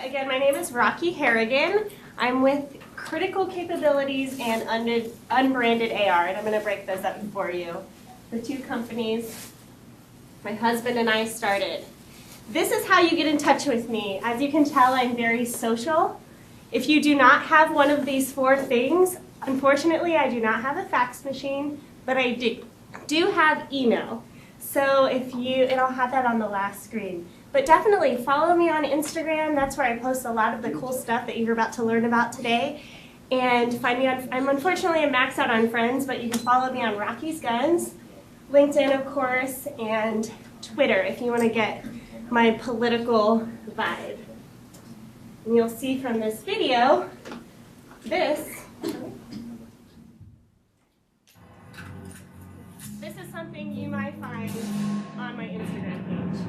Again, my name is Rocky Harrigan. I'm with Critical Capabilities and Unbranded AR, and I'm going to break those up for you. The two companies my husband and I started. This is how you get in touch with me. As you can tell, I'm very social. If you do not have one of these four things, unfortunately, I do not have a fax machine, but I do have email. So and I'll have that on the last screen. But definitely follow me on Instagram. That's where I post a lot of the cool stuff that you're about to learn about today. And find me on, I'm maxed out on friends, but you can follow me on Rocky's Guns, LinkedIn, of course, and Twitter if you want to get my political vibe. And you'll see from this video, this is something you might find on my Instagram page.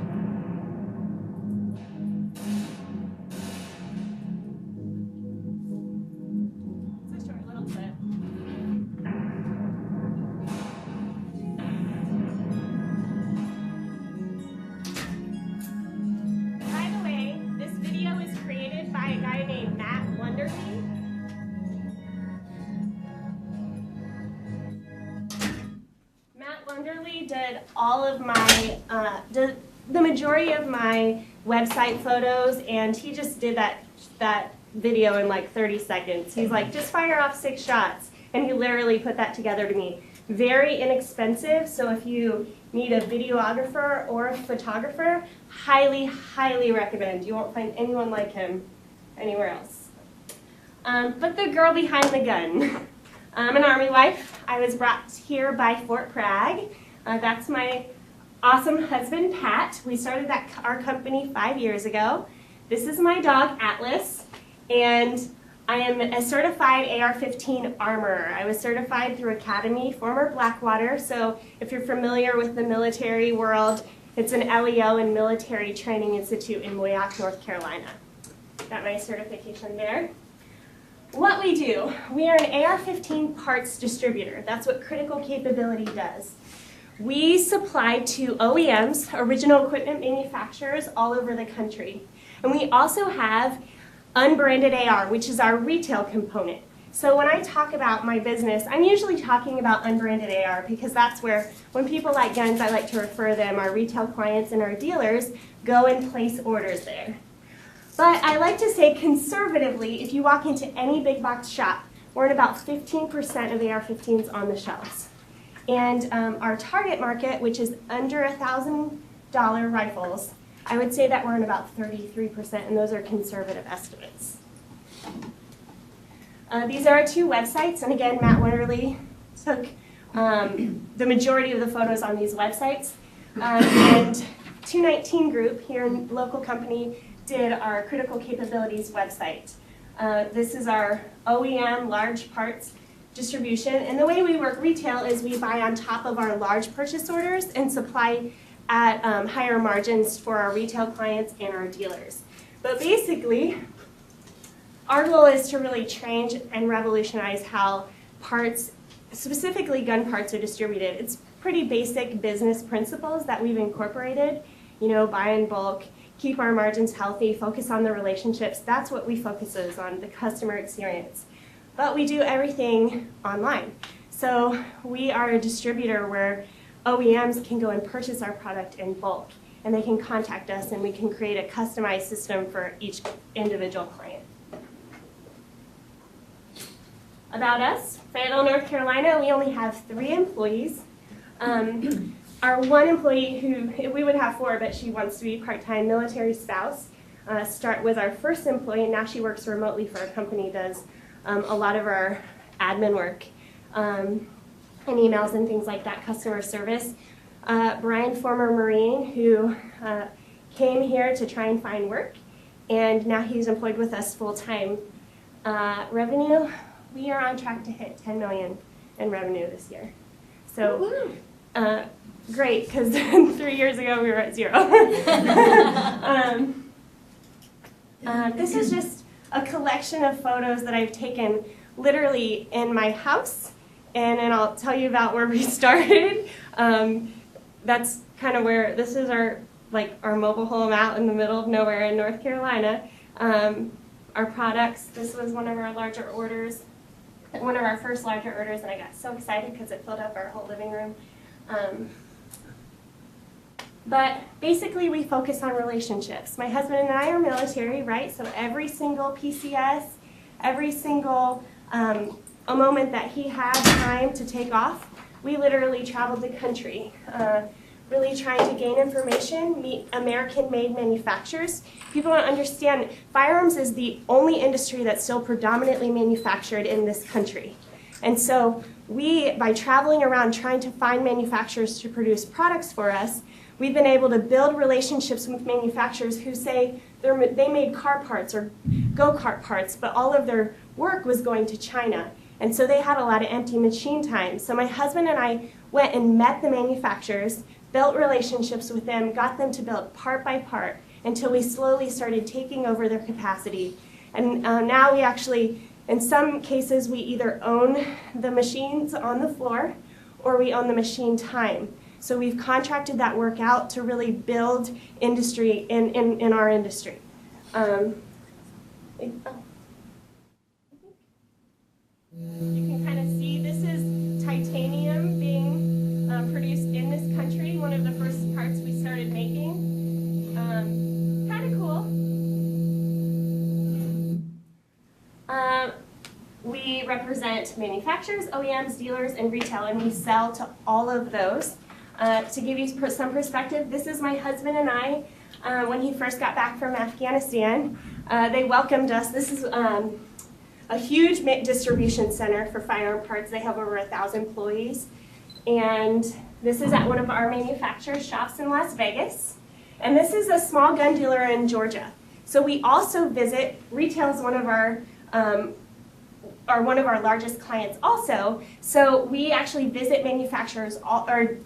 It's a short little clip. By the way, this video is created by a guy named Matt Wonderly. Wonderly did all of my, the majority of my website photos, and he just did that video in like 30 seconds. He's like, just fire off 6 shots, and he literally put that together to me. Very inexpensive, so if you need a videographer or a photographer, highly, highly recommend. You won't find anyone like him anywhere else. But the girl behind the gun. I'm an Army wife. I was brought here by Fort Bragg. That's my awesome husband, Pat. We started our company 5 years ago. This is my dog, Atlas, and I am a certified AR-15 armorer. I was certified through Academy, former Blackwater, so if you're familiar with the military world, it's an LEO and Military Training Institute in Moyock, North Carolina. Got my certification there. What we do, we are an AR-15 parts distributor. That's what Critical Capability does. We supply to OEMs, original equipment manufacturers, all over the country. And we also have Unbranded AR, which is our retail component. So when I talk about my business, I'm usually talking about Unbranded AR because that's where, when people like guns, I like to refer them, our retail clients and our dealers, go and place orders there. But I like to say conservatively, if you walk into any big box shop, we're at about 15% of AR-15s on the shelves. And our target market, which is under $1,000 rifles, I would say that we're in about 33%, and those are conservative estimates. These are our 2 websites, and again, Matt Wonderly took the majority of the photos on these websites. And 219 Group, here in local company, did our Critical Capabilities website. This is our OEM large parts distribution, and the way we work retail is we buy on top of our large purchase orders and supply at higher margins for our retail clients and our dealers. But basically, our goal is to really change and revolutionize how parts, specifically gun parts, are distributed. It's pretty basic business principles that we've incorporated, you know, buy in bulk, keep our margins healthy, focus on the relationships. That's what we focus on, the customer experience. But we do everything online. So we are a distributor where OEMs can go and purchase our product in bulk, and they can contact us, and we can create a customized system for each individual client. About us, Fayetteville, North Carolina, we only have 3 employees. Our one employee, who we would have 4, but she wants to be part-time military spouse, was our first employee, and now she works remotely for a company, does a lot of our admin work and emails and things like that, customer service. Brian, former Marine, who came here to try and find work, and now he's employed with us full-time. Revenue, we are on track to hit $10 million in revenue this year. So. Great, because 3 years ago we were at 0. This is just a collection of photos that I've taken literally in my house, and then I'll tell you about where we started. That's kind of where, this is our mobile home out in the middle of nowhere in North Carolina. our products. This was one of our larger orders, one of our first larger orders, and I got so excited because it filled up our whole living room. But basically, we focus on relationships. My husband and I are military, right? So every single PCS, every single a moment that he had time to take off, we literally traveled the country, really trying to gain information, meet American-made manufacturers. People don't understand, firearms is the only industry that's still predominantly manufactured in this country. And so we, by traveling around trying to find manufacturers to produce products for us, we've been able to build relationships with manufacturers who say they made car parts or go-kart parts, but all of their work was going to China. And so they had a lot of empty machine time. So my husband and I went and met the manufacturers, built relationships with them, got them to build part by part until we slowly started taking over their capacity. And now we actually, in some cases, we either own the machines on the floor or we own the machine time. So we've contracted that work out to really build industry in our industry. You can kind of see this is titanium being produced in this country, one of the first parts we started making. Kind of cool. We represent manufacturers, OEMs, dealers, and retail, and we sell to all of those. To give you some perspective, this is my husband and I when he first got back from Afghanistan. They welcomed us. This is a huge distribution center for firearm parts. They have over 1,000 employees. And this is at one of our manufacturer shops in Las Vegas. And this is a small gun dealer in Georgia. So we also visit, retail is one of our largest clients also. So we actually visit manufacturers or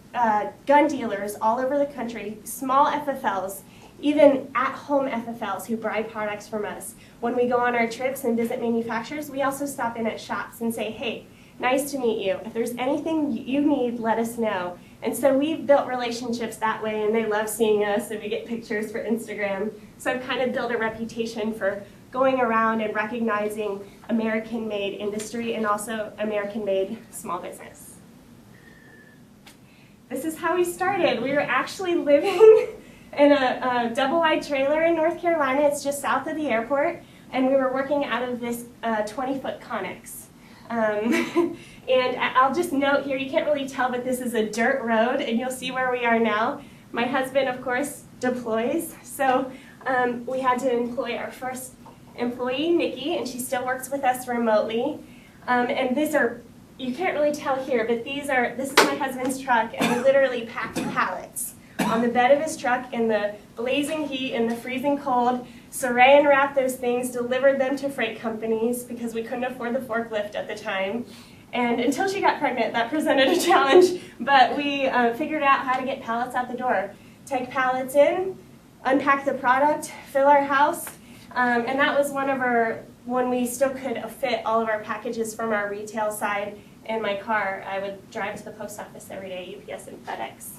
gun dealers all over the country, small FFLs, even at-home FFLs who buy products from us. When we go on our trips and visit manufacturers, we also stop in at shops and say, hey, nice to meet you. If there's anything you need, let us know. And so we've built relationships that way, and they love seeing us, and we get pictures for Instagram. So I've kind of built a reputation for going around and recognizing American-made industry and also American-made small business. This is how we started. We were actually living in a double-wide trailer in North Carolina. It's just south of the airport, and we were working out of this 20-foot Connex. And I'll just note here, you can't really tell, but this is a dirt road, and you'll see where we are now. My husband, of course, deploys, so we had to employ our first employee, Nikki, and she still works with us remotely. And these are, you can't really tell here, but this is my husband's truck, and we literally packed pallets on the bed of his truck in the blazing heat and the freezing cold, saran wrapped those things, delivered them to freight companies because we couldn't afford the forklift at the time. And until she got pregnant, that presented a challenge, but we figured out how to get pallets out the door. Take pallets in, unpack the product, fill our house, and that was when we still could fit all of our packages from our retail side in my car. I would drive to the post office every day, UPS and FedEx.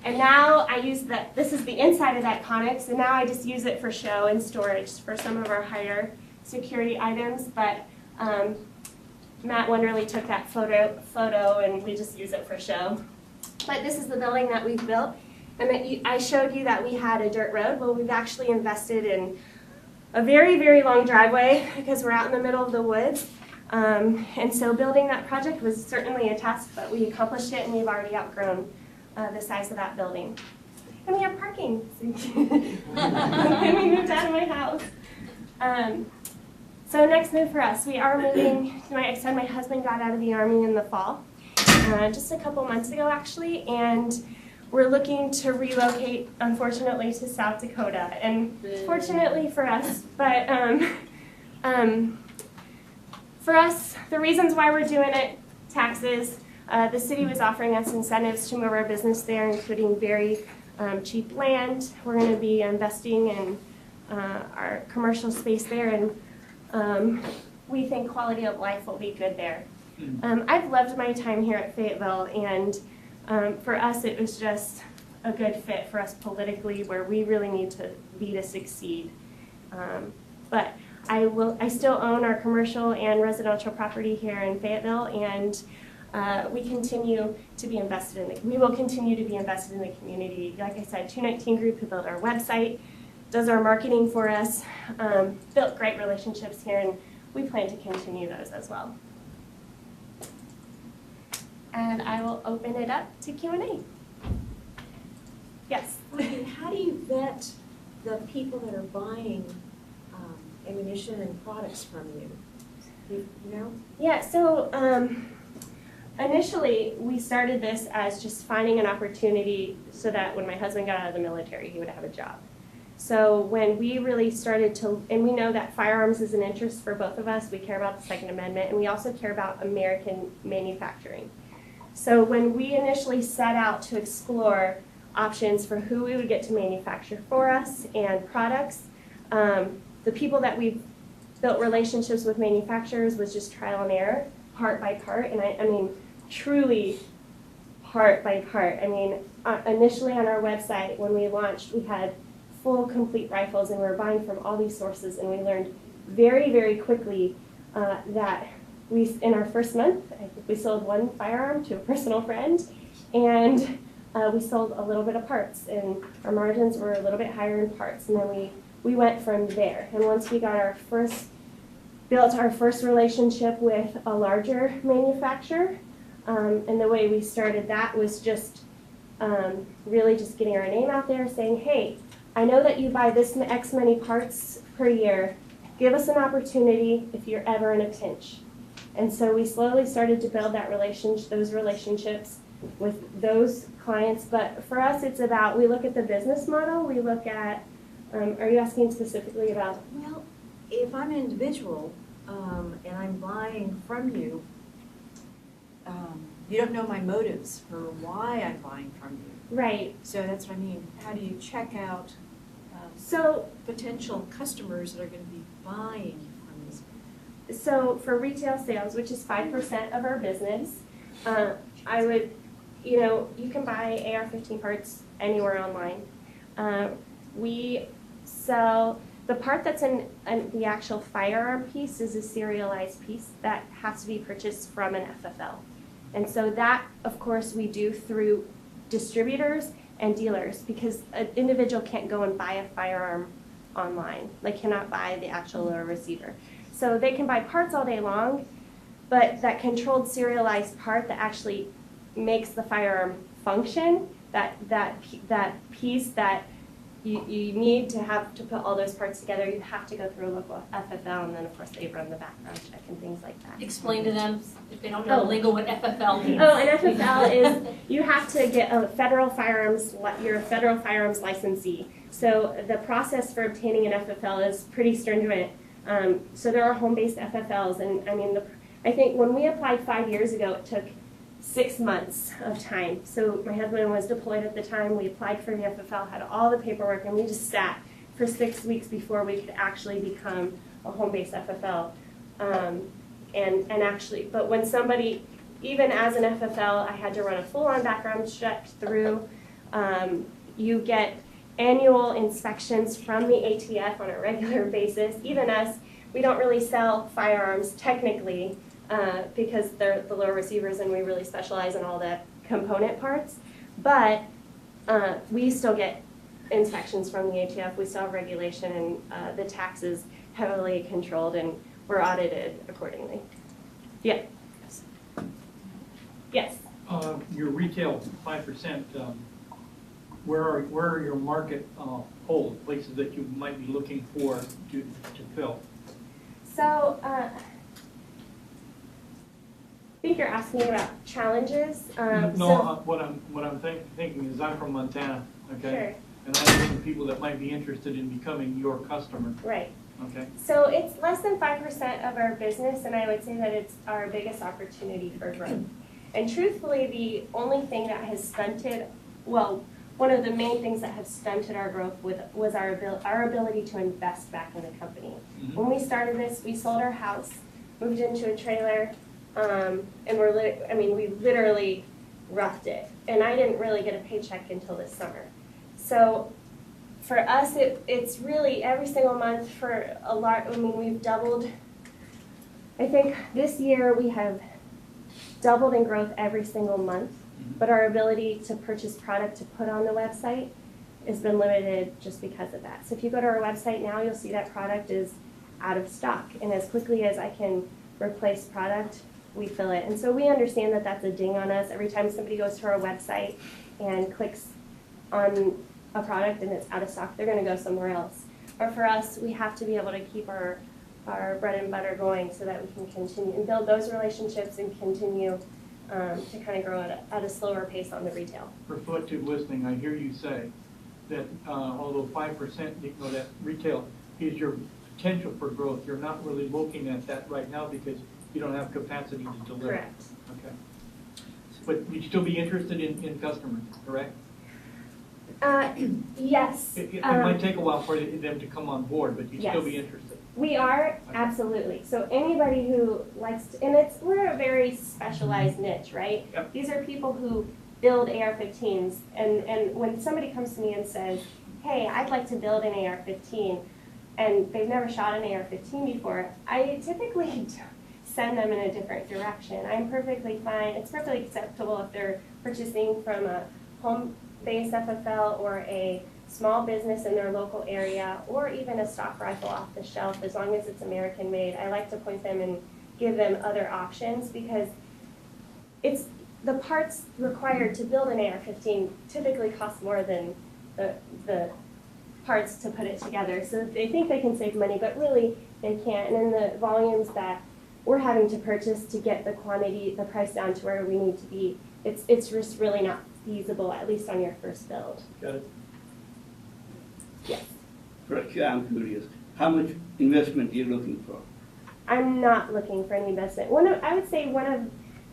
And now I use this is the inside of that Connex, and now I just use it for show and storage for some of our higher security items, but Matt Wonderly took that photo and we just use it for show. But this is the building that we've built, and I showed you that we had a dirt road. Well, we've actually invested in a very, very long driveway because we're out in the middle of the woods. And so building that project was certainly a task, but we accomplished it, and we've already outgrown the size of that building. And we have parking. And we moved out of my house. So next move for us, we are moving. I said my husband got out of the Army in the fall, just a couple months ago actually, and we're looking to relocate, unfortunately, to South Dakota. And fortunately for us, but for us, the reasons why we're doing it, taxes. The city was offering us incentives to move our business there, including very cheap land. We're going to be investing in our commercial space there, and we think quality of life will be good there. I've loved my time here at Fayetteville, and for us it was just a good fit for us politically, where we really need to be to succeed. But I still own our commercial and residential property here in Fayetteville, and we continue to be invested in we will continue to be invested in the community. Like I said, 219 Group, who built our website, does our marketing for us, built great relationships here, and we plan to continue those as well. And I will open it up to Q&A. Yes? Okay, how do you vet the people that are buying ammunition and products from you? You know? Yeah, so initially we started this as just finding an opportunity so that when my husband got out of the military, he would have a job. So when we really started to, and we know that firearms is an interest for both of us, we care about the Second Amendment, and we also care about American manufacturing. So when we initially set out to explore options for who we would get to manufacture for us and products, the people that we've built relationships with manufacturers was just trial and error, part by part, and I mean, truly part by part. I mean, initially on our website, when we launched, we had full, complete rifles, and we were buying from all these sources, and we learned very, very quickly that in our first month, I think we sold one firearm to a personal friend, and we sold a little bit of parts, and our margins were a little bit higher in parts, and then we went from there. And once we got built our first relationship with a larger manufacturer, and the way we started that was just really just getting our name out there, saying, hey, I know that you buy this X many parts per year. Give us an opportunity if you're ever in a pinch. And so we slowly started to build those relationships with those clients. But for us, it's about, we look at the business model. We look at, are you asking specifically about? Well, if I'm an individual and I'm buying from you, you don't know my motives for why I'm buying from you. Right. So that's what I mean. How do you check out potential customers that are going to be buying from these? So for retail sales, which is 5% of our business, I would, you can buy AR-15 parts anywhere online. We sell, the part that's in the actual firearm piece is a serialized piece that has to be purchased from an FFL. And so that, of course, we do through distributors and dealers, because an individual can't go and buy a firearm online. They cannot buy the actual receiver. So they can buy parts all day long, but that controlled serialized part that actually makes the firearm function, that piece that you need to have to put all those parts together, you have to go through a local FFL, and then of course they run the background check and things like that. Explain to them, if they don't know the lingo, what FFL means. Oh, an FFL is, you have to get a federal firearms, you're a federal firearms licensee. So the process for obtaining an FFL is pretty stringent. So there are home-based FFLs, and I mean, I think when we applied 5 years ago, it took 6 months of time. So my husband was deployed at the time. We applied for the FFL, had all the paperwork, and we just sat for 6 weeks before we could actually become a home-based FFL. And actually, but when somebody, even as an FFL, I had to run a full-on background check through. You get annual inspections from the ATF on a regular basis. Even us, we don't really sell firearms technically, because they're the lower receivers and we really specialize in all the component parts. But we still get inspections from the ATF. We still have regulation, and the tax is heavily controlled, and we're audited accordingly. Yeah. Yes. Your retail 5%, where are your market holes, places that you might be looking for to fill? So, I think you're asking about challenges. What I'm thinking is I'm from Montana, okay? Sure. And I have some people that might be interested in becoming your customer. Right. Okay. So it's less than 5% of our business, and I would say that it's our biggest opportunity for growth. And truthfully, the only thing that has stunted, well, one of the main things that have stunted our growth was our ability to invest back in the company. Mm-hmm. When we started this, we sold our house, moved into a trailer, and we literally roughed it. And I didn't really get a paycheck until this summer. So for us, it's really every single month for a lot. I mean, we've doubled. I think this year we have doubled in growth every single month, but our ability to purchase product to put on the website has been limited just because of that. So if you go to our website now, you'll see that product is out of stock. And as quickly as I can replace product, we fill it. And so we understand that that's a ding on us. Every time somebody goes to our website and clicks on a product and it's out of stock, they're going to go somewhere else. Or for us, we have to be able to keep our bread and butter going so that we can continue and build those relationships and continue to kind of grow at a slower pace on the retail. Reflective listening, I hear you say that although 5%, that retail is your potential for growth, you're not really looking at that right now because you don't have capacity to deliver. Correct. Okay. But you'd still be interested in customers, correct? Yes. It might take a while for them to come on board, but you'd still be interested. We are, absolutely. So anybody who likes to, and we're a very specialized niche, right? Yep. These are people who build AR-15s, and when somebody comes to me and says, hey, I'd like to build an AR-15, and they've never shot an AR-15 before, I typically send them in a different direction. I'm perfectly fine. It's perfectly acceptable if they're purchasing from a home-based FFL or a small business in their local area, or even a stock rifle off the shelf, as long as it's American made. I like to point them and give them other options because it's the parts required to build an AR-15 typically cost more than the parts to put it together. So they think they can save money, but really they can't. And in the volumes that we're having to purchase to get the quantity, the price down to where we need to be, it's just really not feasible, at least on your first build. Got it. Yes. I'm curious, how much investment are you looking for? I'm not looking for any investment. I would say one of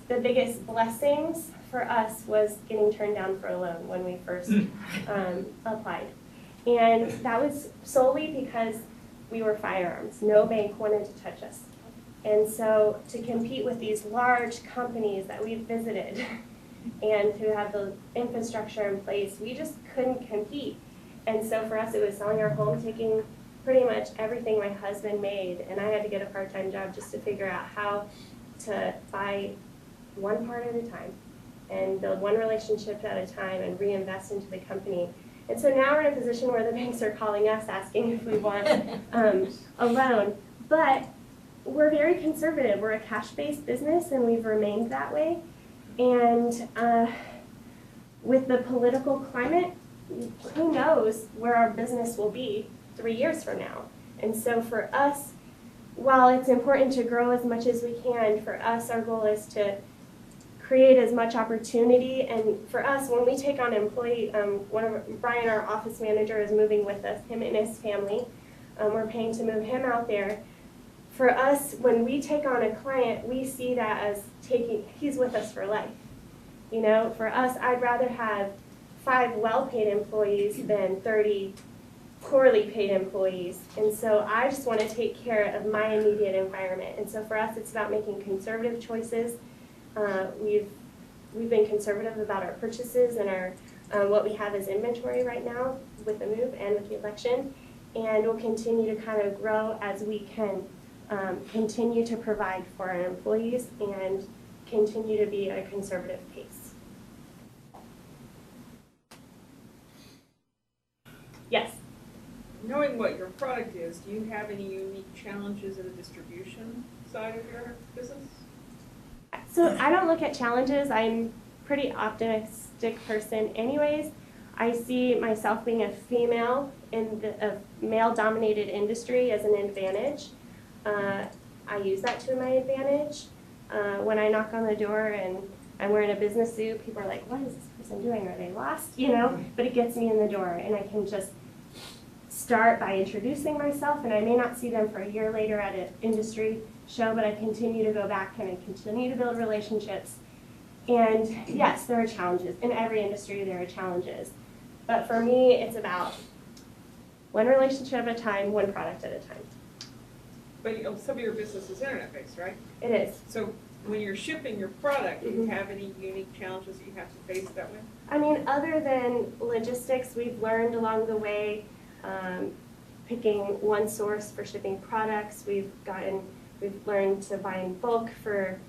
the biggest blessings for us was getting turned down for a loan when we first applied. And that was solely because we were firearms. No bank wanted to touch us. And so to compete with these large companies that we've visited and who have the infrastructure in place, we just couldn't compete. And so for us, it was selling our home, taking pretty much everything my husband made, and I had to get a part-time job just to figure out how to buy one part at a time and build one relationship at a time and reinvest into the company. And so now we're in a position where the banks are calling us asking if we want a loan. But we're very conservative. We're a cash-based business, and we've remained that way. And with the political climate, who knows where our business will be 3 years from now. And so for us, while it's important to grow as much as we can, for us, our goal is to create as much opportunity. And for us, when we take on an employee, Brian, our office manager, is moving with us, him and his family. We're paying to move him out there. For us, when we take on a client, we see that as he's with us for life. You know, for us, I'd rather have 5 well-paid employees than 30 poorly paid employees. And so I just want to take care of my immediate environment. And so for us, it's about making conservative choices. We've been conservative about our purchases and our what we have as inventory right now with the move and with the election. And we'll continue to kind of grow as we can continue to provide for our employees and continue to be at a conservative pace. Yes? Knowing what your product is, do you have any unique challenges in the distribution side of your business? So I don't look at challenges. I'm a pretty optimistic person anyways. I see myself being a female in a male-dominated industry as an advantage. I use that to my advantage. When I knock on the door and I'm wearing a business suit, people are like, what is this person doing? Are they lost? You know, but it gets me in the door, and I can just start by introducing myself, and I may not see them for a year later at an industry show, but I continue to go back and I continue to build relationships. And yes, there are challenges. In every industry, there are challenges. But for me, it's about one relationship at a time, one product at a time. But some of your business is internet-based, right? It is. So when you're shipping your product, do you have any unique challenges that you have to face that way? I mean, other than logistics, we've learned along the way, picking one source for shipping products. We've learned to buy in bulk for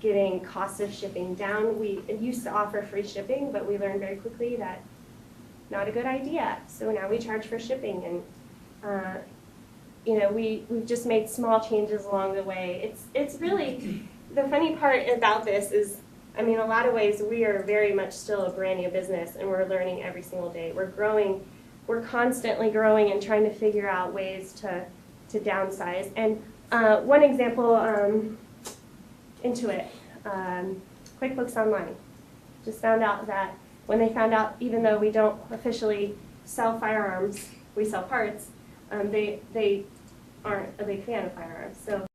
getting costs of shipping down. We used to offer free shipping, but we learned very quickly that not a good idea. So now we charge for shipping, and you know, we've just made small changes along the way. It's really, the funny part about this is, I mean, in a lot of ways, we are very much still a brand new business, and we're learning every single day. We're growing, we're constantly growing and trying to figure out ways to downsize. And one example, Intuit, QuickBooks Online, just found out that when they found out, even though we don't officially sell firearms, we sell parts, they aren't a big fan of firearms. So